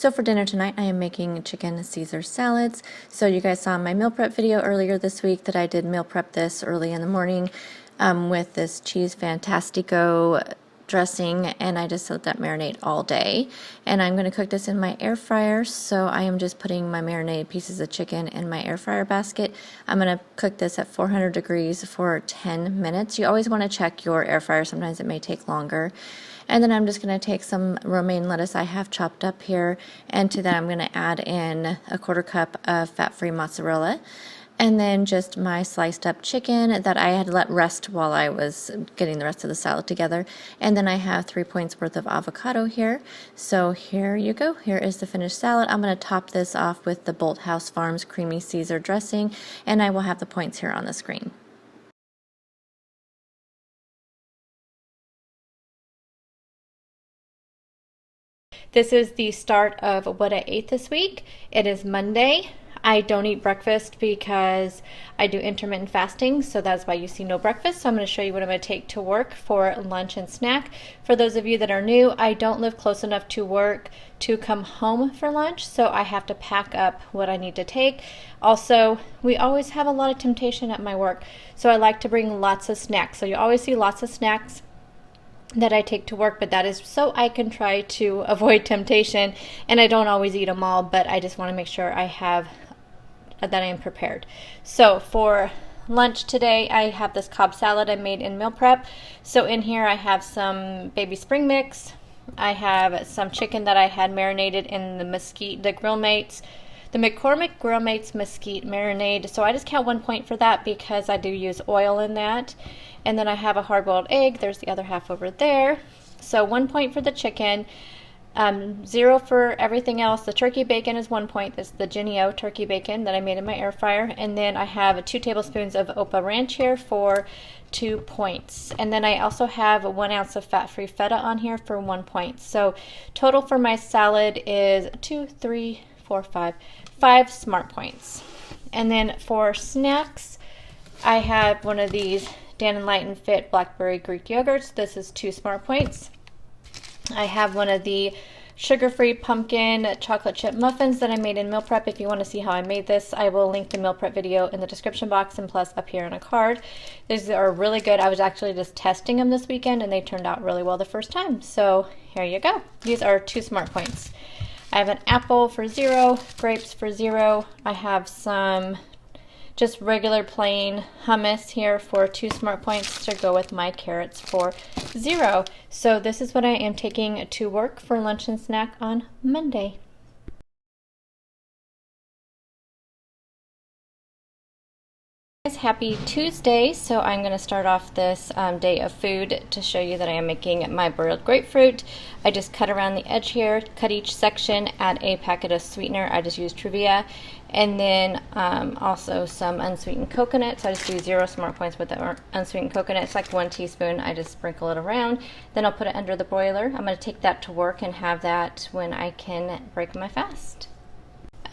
So for dinner tonight, I am making chicken Caesar salads. So you guys saw my meal prep video earlier this week that I did meal prep this early in the morning with this cheese fantastico dressing, and I just let that marinate all day. And I'm going to cook this in my air fryer, so I am just putting my marinated pieces of chicken in my air fryer basket. I'm going to cook this at 400 degrees for 10 minutes. You always want to check your air fryer, sometimes it may take longer. And then I'm just going to take some romaine lettuce I have chopped up here, and to that I'm going to add in a 1/4 cup of fat-free mozzarella. And then just my sliced up chicken that I had let rest while I was getting the rest of the salad together. And then I have 3 points worth of avocado here. So here you go. Here is the finished salad. I'm going to top this off with the Bolthouse Farms Creamy Caesar dressing, and I will have the points here on the screen. This is the start of what I ate this week. It is Monday. I don't eat breakfast because I do intermittent fasting, so that's why you see no breakfast. So I'm going to show you what I'm going to take to work for lunch and snack. For those of you that are new, I don't live close enough to work to come home for lunch, so I have to pack up what I need to take. Also, we always have a lot of temptation at my work, so I like to bring lots of snacks. So you always see lots of snacks that I take to work, but that is so I can try to avoid temptation, and I don't always eat them all, but I just want to make sure I have that I am prepared. So for lunch today, I have this Cobb salad I made in meal prep. So in here I have some baby spring mix. I have some chicken that I had marinated in the McCormick Grill Mates mesquite marinade. So I just count 1 point for that because I do use oil in that. And then I have a hard-boiled egg. There's the other half over there. So 1 point for the chicken. 0 for everything else. The turkey bacon is 1 point. This is the Jennie-O turkey bacon that I made in my air fryer. And then I have 2 tablespoons of Opa Ranch here for 2 points. And then I also have 1 ounce of fat-free feta on here for 1 point. So total for my salad is 5 smart points. And then for snacks, I have one of these Dan & Light & Fit blackberry Greek yogurts. This is 2 smart points. I have one of the sugar-free pumpkin chocolate chip muffins that I made in meal prep. If you want to see how I made this, I will link the meal prep video in the description box and plus up here on a card. These are really good. I was actually just testing them this weekend and they turned out really well the first time. So here you go. These are 2 smart points. I have an apple for 0, grapes for 0. I have some just regular plain hummus here for 2 smart points to go with my carrots for 0. So this is what I am taking to work for lunch and snack on Monday. Happy Tuesday. So I'm going to start off this day of food to show you that I am making my boiled grapefruit. I just cut around the edge here, cut each section, add a packet of sweetener. I just use Truvia, and then also some unsweetened coconut. So I just do 0 smart points with the unsweetened coconut. It's like 1 teaspoon. I just sprinkle it around. Then I'll put it under the broiler. I'm going to take that to work and have that when I can break my fast.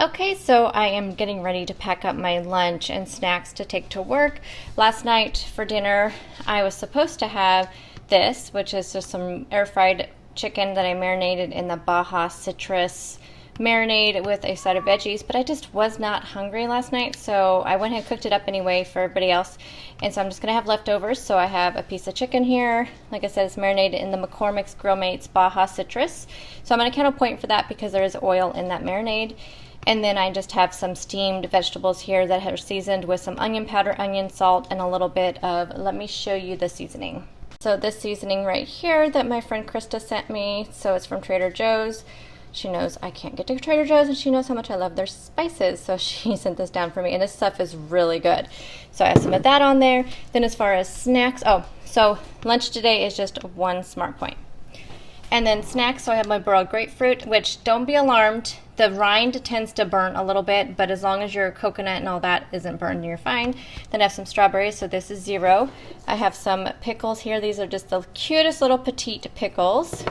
Okay, so I am getting ready to pack up my lunch and snacks to take to work. Last night for dinner, I was supposed to have this, which is just some air-fried chicken that I marinated in the Baja citrus marinade with a side of veggies, but I just was not hungry last night, so I went ahead and cooked it up anyway for everybody else. And so I'm just going to have leftovers. So I have a piece of chicken here. Like I said, it's marinated in the McCormick's Grill Mates Baja citrus. So I'm going to count a point for that because there is oil in that marinade. And then I just have some steamed vegetables here that are seasoned with some onion powder, onion, salt, and a little bit of, let me show you the seasoning. So this seasoning right here that my friend Krista sent me, so it's from Trader Joe's. She knows I can't get to Trader Joe's, and she knows how much I love their spices, so she sent this down for me, and this stuff is really good. So I have some of that on there. Then as far as snacks, so lunch today is just 1 smart point. And then snacks, so I have my boiled grapefruit, which don't be alarmed. The rind tends to burn a little bit, but as long as your coconut and all that isn't burned, you're fine. Then I have some strawberries, so this is 0. I have some pickles here. These are just the cutest little petite pickles.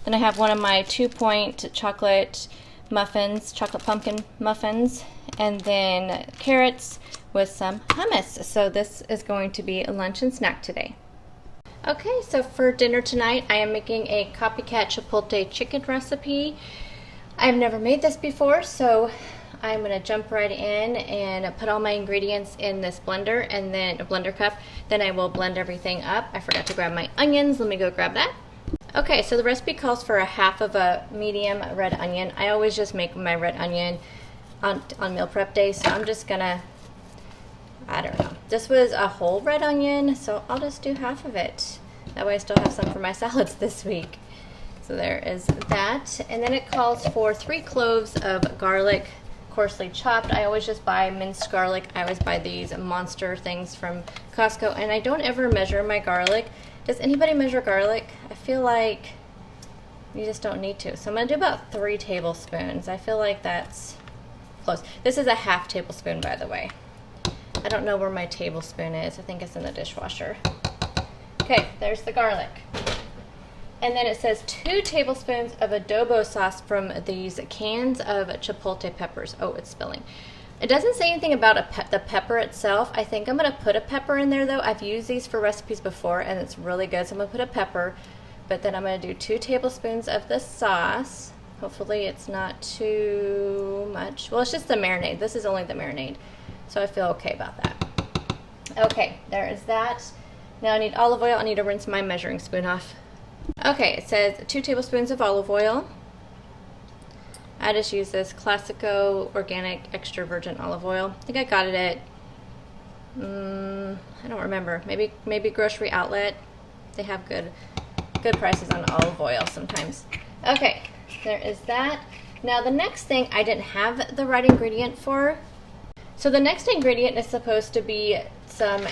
Then I have one of my 2-point chocolate muffins, chocolate pumpkin muffins, and then carrots with some hummus. So this is going to be a lunch and snack today. Okay, so for dinner tonight, I am making a copycat Chipotle chicken recipe. I've never made this before, so I'm going to jump right in and put all my ingredients in this blender, and then a blender cup. Then I will blend everything up. I forgot to grab my onions. Let me go grab that. Okay, so the recipe calls for a half of a medium red onion. I always just make my red onion on meal prep day, so I'm just gonna, I don't know. This was a whole red onion, so I'll just do half of it. That way I still have some for my salads this week. So there is that. And then it calls for 3 cloves of garlic, coarsely chopped. I always just buy minced garlic. I always buy these monster things from Costco, and I don't ever measure my garlic. Does anybody measure garlic? I feel like you just don't need to. So I'm gonna do about 3 tablespoons. I feel like that's close. This is a half tablespoon, by the way. I don't know where my tablespoon is. I think it's in the dishwasher. Okay, there's the garlic. And then it says 2 tablespoons of adobo sauce from these cans of Chipotle peppers. Oh, it's spilling. It doesn't say anything about the pepper itself. I think I'm going to put a pepper in there, though. I've used these for recipes before, and it's really good. So I'm going to put a pepper, but then I'm going to do 2 tablespoons of the sauce. Hopefully it's not too much. Well, it's just the marinade. This is only the marinade, so I feel okay about that. Okay, there is that. Now I need olive oil. I need to rinse my measuring spoon off. Okay, it says 2 tablespoons of olive oil. I just use this Classico organic extra virgin olive oil. I think I got it at, I don't remember, maybe Grocery Outlet. They have good prices on olive oil sometimes. Okay, there is that. Now the next thing I didn't have the right ingredient for. So the next ingredient is supposed to be some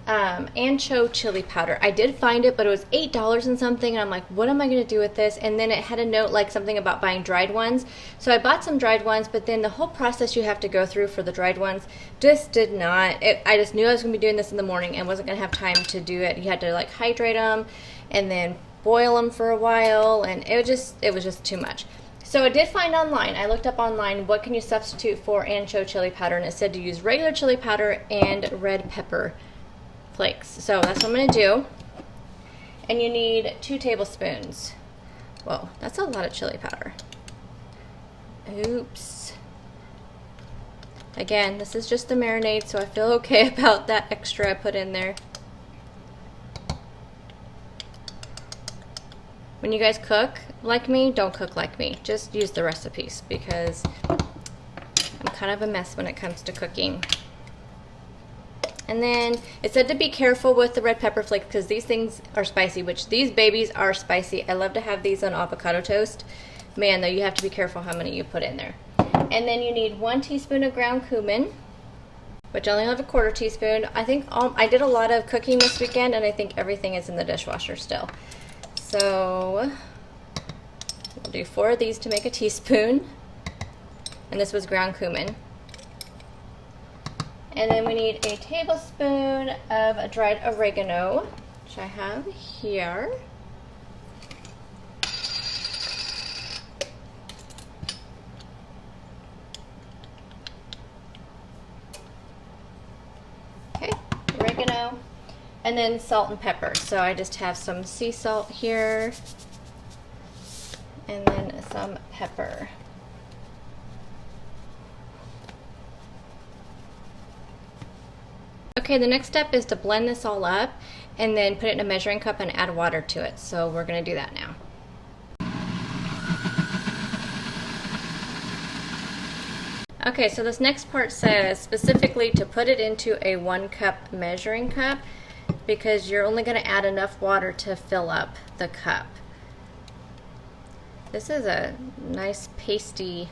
ancho chili powder. I did find it, but it was $8 and something, and I'm like, what am I going to do with this? And then it had a note like something about buying dried ones. So I bought some dried ones, but then the whole process you have to go through for the dried ones just did not, I just knew I was going to be doing this in the morning and wasn't going to have time to do it. You had to like hydrate them and then boil them for a while, and it was just too much. So I did find online, I looked up online, what can you substitute for ancho chili powder, and it said to use regular chili powder and red pepper flakes. So that's what I'm going to do. And you need 2 tablespoons. Whoa, that's a lot of chili powder. Oops. Again, this is just the marinade, so I feel okay about that extra I put in there. When you guys cook like me, don't cook like me. Just use the recipes, because I'm kind of a mess when it comes to cooking. And then it said to be careful with the red pepper flakes because these things are spicy, which these babies are spicy. I love to have these on avocado toast. Man, though, you have to be careful how many you put in there. And then you need 1 teaspoon of ground cumin, which I only have a 1/4 teaspoon. I think I did a lot of cooking this weekend, and I think everything is in the dishwasher still. So we'll do 4 of these to make a teaspoon. And this was ground cumin. And then we need a tablespoon of dried oregano, which I have here. Okay, oregano. And then salt and pepper. So I just have some sea salt here, and then some pepper. Okay, the next step is to blend this all up and then put it in a measuring cup and add water to it. So we're going to do that now. Okay, so this next part says specifically to put it into a 1-cup measuring cup, because you're only going to add enough water to fill up the cup. This is a nice pasty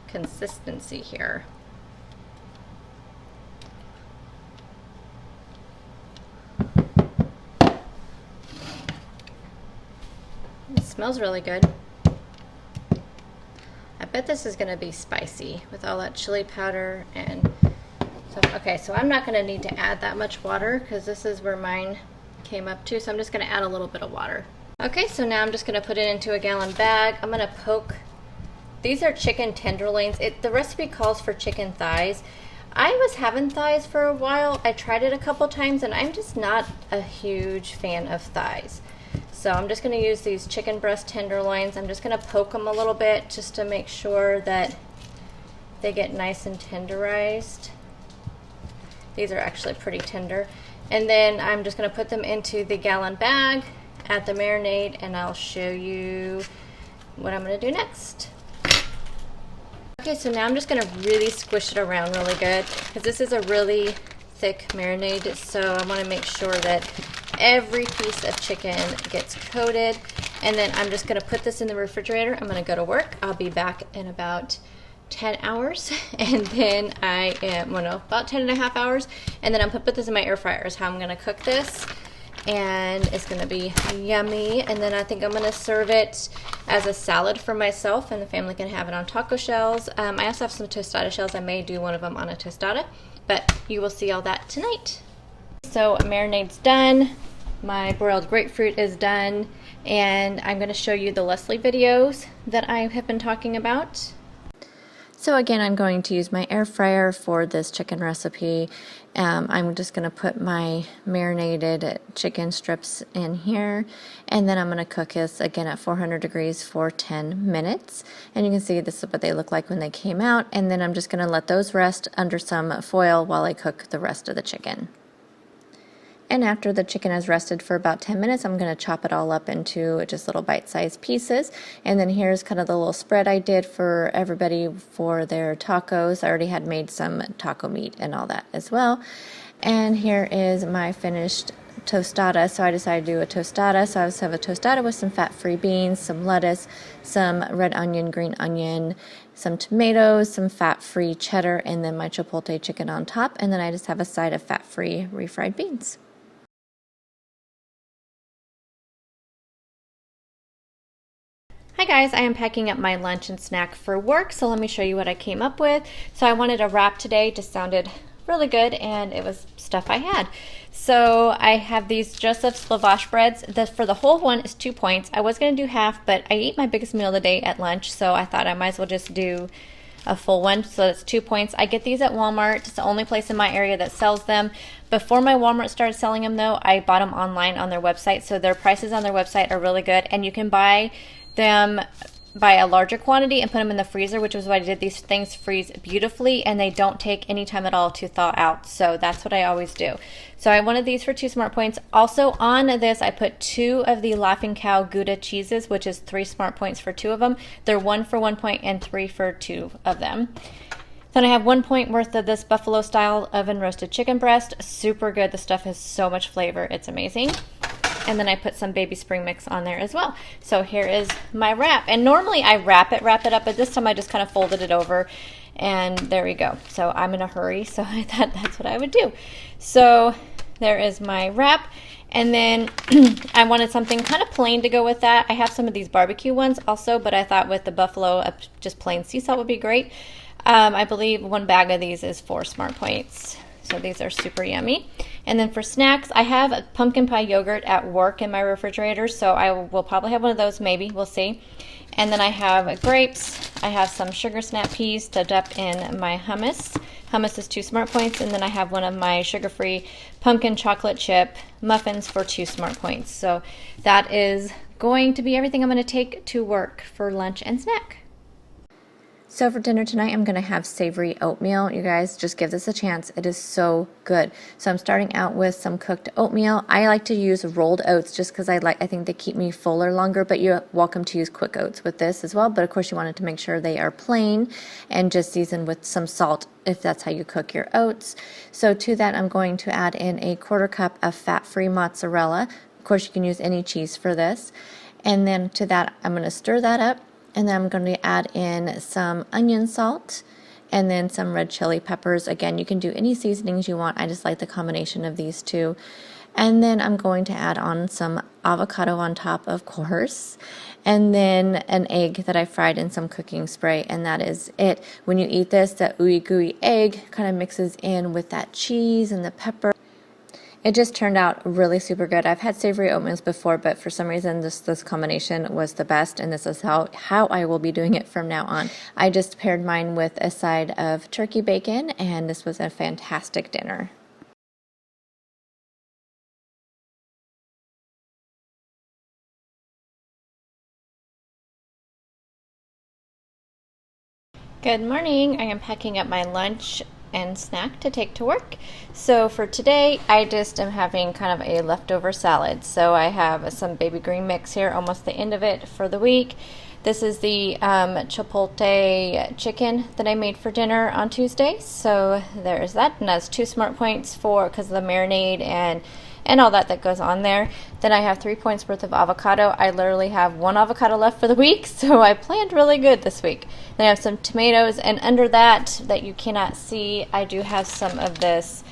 consistency here. It smells really good. I bet this is going to be spicy with all that chili powder and stuff. Okay, so I'm not going to need to add that much water because this is where mine came up to, so I'm just going to add a little bit of water. Okay, so now I'm just going to put it into a gallon bag. I'm going to poke. These are chicken tenderloins. The recipe calls for chicken thighs. I was having thighs for a while. I tried it a couple times and I'm just not a huge fan of thighs. So I'm just going to use these chicken breast tenderloins. I'm just going to poke them a little bit just to make sure that they get nice and tenderized. These are actually pretty tender. And then I'm just going to put them into the gallon bag, add the marinade, and I'll show you what I'm going to do next. Okay, so now I'm just going to really squish it around really good because this is a really thick marinade, so I want to make sure that every piece of chicken gets coated. And then I'm just going to put this in the refrigerator. I'm going to go to work. I'll be back in about 10 hours, and then I am, well, no, about 10 and a half hours, and then I'm going to put this in my air fryer is how I'm going to cook this, and it's going to be yummy. And then I think I'm going to serve it as a salad for myself, and the family can have it on taco shells. I also have some tostada shells. I may do one of them on a tostada, but you will see all that tonight. So marinade's done, my broiled grapefruit is done, and I'm going to show you the Leslie videos that I have been talking about. So again, I'm going to use my air fryer for this chicken recipe. I'm just going to put my marinated chicken strips in here, and then I'm going to cook this again at 400 degrees for 10 minutes. And you can see this is what they look like when they came out, and then I'm just going to let those rest under some foil while I cook the rest of the chicken. And after the chicken has rested for about 10 minutes, I'm going to chop it all up into just little bite-sized pieces. And then here's kind of the little spread I did for everybody for their tacos. I already had made some taco meat and all that as well. And here is my finished tostada. So I decided to do a tostada. So I just have a tostada with some fat-free beans, some lettuce, some red onion, green onion, some tomatoes, some fat-free cheddar, and then my Chipotle chicken on top. And then I just have a side of fat-free refried beans. Hi guys, I am packing up my lunch and snack for work, so let me show you what I came up with. So I wanted a wrap today, just sounded really good, and it was stuff I had. So I have these Joseph's lavash breads. For the whole one is 2 points. I was going to do half, but I ate my biggest meal of the day at lunch, so I thought I might as well just do a full one. So that's 2 points. I get these at Walmart. It's the only place in my area that sells them. Before my Walmart started selling them though, I bought them online on their website. So their prices on their website are really good, and you can buy them by a larger quantity and put them in the freezer, which is what I did. These things freeze beautifully and they don't take any time at all to thaw out, so that's what I always do. So I wanted these for 2 smart points. Also on this I put 2 of the Laughing Cow Gouda cheeses, which is 3 smart points for 2 of them. They're 1 for 1 point and 3 for 2 of them. Then I have 1 point worth of this buffalo style oven roasted chicken breast. Super good. The stuff has so much flavor, it's amazing. And then I put some baby spring mix on there as well. So here is my wrap. And normally I wrap it up, but this time I just kind of folded it over, and there we go. So I'm in a hurry, so I thought that's what I would do. So there is my wrap. And then I wanted something kind of plain to go with that. I have some of these barbecue ones also, but I thought with the buffalo, just plain sea salt would be great. I believe 1 bag of these is 4 smart points. So these are super yummy. And then for snacks, I have a pumpkin pie yogurt at work in my refrigerator, so I will probably have one of those, maybe, we'll see. And then I have grapes. I have some sugar snap peas to dip in my hummus. Hummus is 2 smart points. And then I have one of my sugar-free pumpkin chocolate chip muffins for 2 smart points. So that is going to be everything I'm going to take to work for lunch and snack. So for dinner tonight, I'm going to have savory oatmeal. You guys, just give this a chance. It is so good. So I'm starting out with some cooked oatmeal. I like to use rolled oats just because I think they keep me fuller longer, but you're welcome to use quick oats with this as well. But of course, you wanted to make sure they are plain and just season with some salt if that's how you cook your oats. So to that, I'm going to add in a 1/4 cup of fat-free mozzarella. Of course, you can use any cheese for this. And then to that, I'm going to stir that up. And then I'm going to add in some onion salt and then some red chili peppers. Again, you can do any seasonings you want. I just like the combination of these two. And then I'm going to add on some avocado on top, of course. And then an egg that I fried in some cooking spray. And that is it. When you eat this, that ooey gooey egg kind of mixes in with that cheese and the pepper. It just turned out really super good. I've had savory oatmeals before, but for some reason this combination was the best, and this is how I will be doing it from now on. I just paired mine with a side of turkey bacon, and this was a fantastic dinner. Good morning. I am packing up my lunch and snack to take to work. So for today, I just am having kind of a leftover salad. So I have some baby green mix here, almost the end of it for the week. This is the Chipotle chicken that I made for dinner on Tuesday. So there's that, and that's 2 smart points for because of the marinade and all that goes on there. Then I have 3 points worth of avocado. I literally have 1 avocado left for the week, so I planned really good this week. Then I have some tomatoes, and under that you cannot see, I do have some of this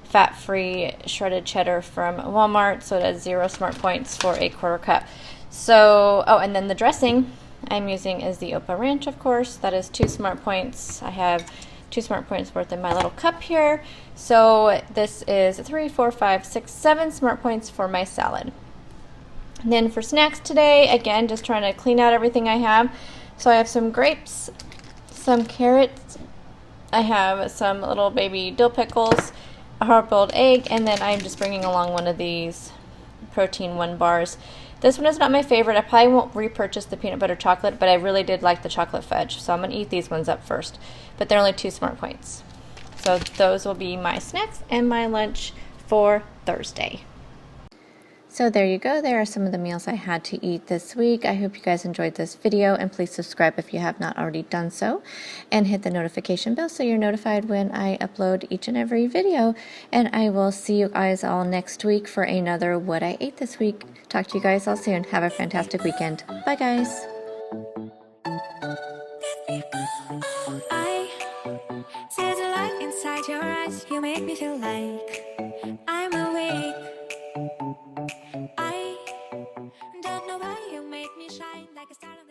fat-free shredded cheddar from Walmart, so it has 0 smart points for a 1/4 cup. So, oh, and then the dressing I'm using is the Opa Ranch, of course. That is 2 smart points. I have 2 smart points worth in my little cup here. So this is 3, 4, 5, 6, 7 smart points for my salad. And then for snacks today, again, just trying to clean out everything I have. So I have some grapes, some carrots, I have some little baby dill pickles, a hard-boiled egg, and then I'm just bringing along one of these Protein 1 bars. This one is not my favorite. I probably won't repurchase the peanut butter chocolate, but I really did like the chocolate fudge, so I'm going to eat these ones up first. But they're only 2 smart points. So those will be my snacks and my lunch for Thursday. So there you go. There are some of the meals I had to eat this week. I hope you guys enjoyed this video, and please subscribe if you have not already done so, and hit the notification bell so you're notified when I upload each and every video. And I will see you guys all next week for another What I Ate This Week. Talk to you guys all soon. Have a fantastic weekend. Bye, guys. I see the light inside your eyes. You make me feel like I'm awake. I don't know why you make me shine like a star.